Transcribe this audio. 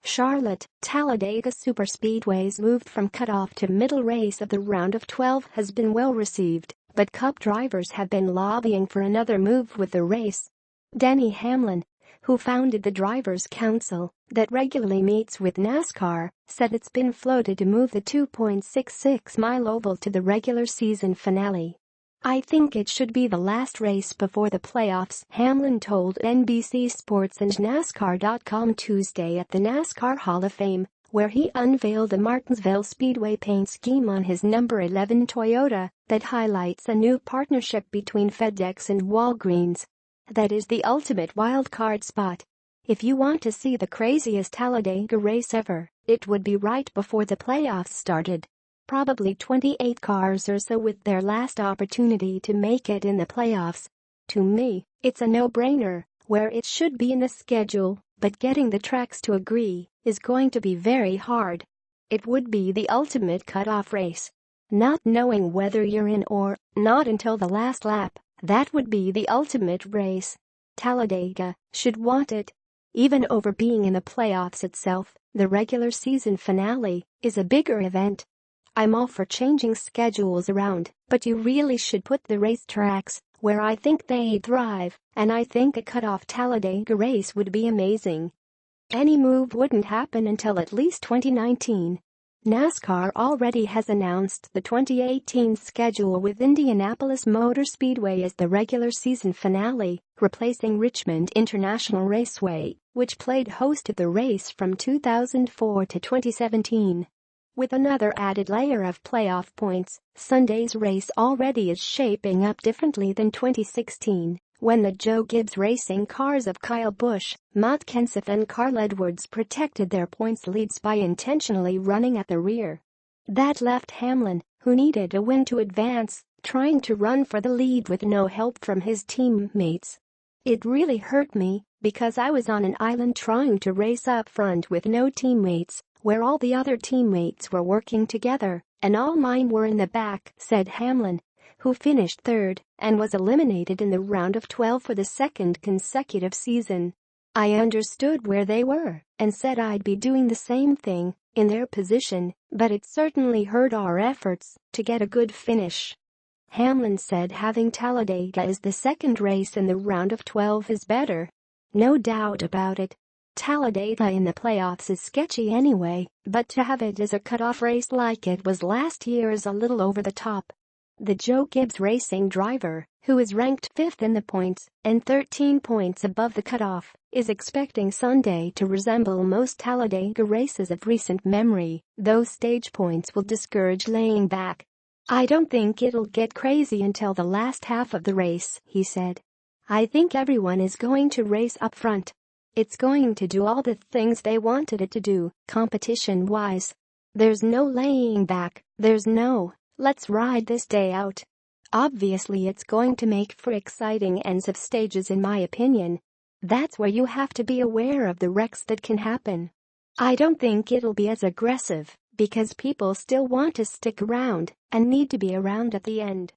Charlotte, Talladega Superspeedway's move from cutoff to middle race of the round of 12 has been well received, but Cup drivers have been lobbying for another move with the race. Denny Hamlin, who founded the Drivers' Council that regularly meets with NASCAR, said it's been floated to move the 2.66-mile oval to the regular season finale. "I think it should be the last race before the playoffs," Hamlin told NBC Sports and NASCAR.com Tuesday at the NASCAR Hall of Fame, where he unveiled the Martinsville Speedway paint scheme on his number 11 Toyota that highlights a new partnership between FedEx and Walgreens. "That is the ultimate wild-card spot. If you want to see the craziest Talladega race ever, it would be right before the playoffs started. Probably 28 cars or so with their last opportunity to make it in the playoffs. To me, it's a no-brainer where it should be in the schedule, but getting the tracks to agree is going to be very hard. It would be the ultimate cutoff race. Not knowing whether you're in or not until the last lap, that would be the ultimate race. Talladega should want it. Even over being in the playoffs itself, the regular season finale is a bigger event. I'm all for changing schedules around, but you really should put the racetracks where I think they thrive, and I think a cutoff Talladega race would be amazing. Any move wouldn't happen until at least 2019. NASCAR already has announced the 2018 schedule with Indianapolis Motor Speedway as the regular season finale, replacing Richmond International Raceway, which played host to the race from 2004 to 2017. With another added layer of playoff points, Sunday's race already is shaping up differently than 2016, when the Joe Gibbs Racing cars of Kyle Busch, Matt Kenseth and Carl Edwards protected their points leads by intentionally running at the rear. That left Hamlin, who needed a win to advance, trying to run for the lead with no help from his teammates. "It really hurt me, because I was on an island trying to race up front with no teammates, where all the other teammates were working together, and all mine were in the back," said Hamlin, who finished third and was eliminated in the round of 12 for the second consecutive season. "I understood where they were and said I'd be doing the same thing in their position, but it certainly hurt our efforts to get a good finish." Hamlin said having Talladega as the second race in the round of 12 is better. "No doubt about it. Talladega in the playoffs is sketchy anyway, but to have it as a cutoff race like it was last year is a little over the top." The Joe Gibbs Racing driver, who is ranked 5th in the points and 13 points above the cutoff, is expecting Sunday to resemble most Talladega races of recent memory, though stage points will discourage laying back. "I don't think it'll get crazy until the last half of the race," he said. "I think everyone is going to race up front. It's going to do all the things they wanted it to do, competition-wise. There's no laying back, there's no, let's ride this day out. Obviously it's going to make for exciting ends of stages in my opinion. That's where you have to be aware of the wrecks that can happen. I don't think it'll be as aggressive, because people still want to stick around and need to be around at the end."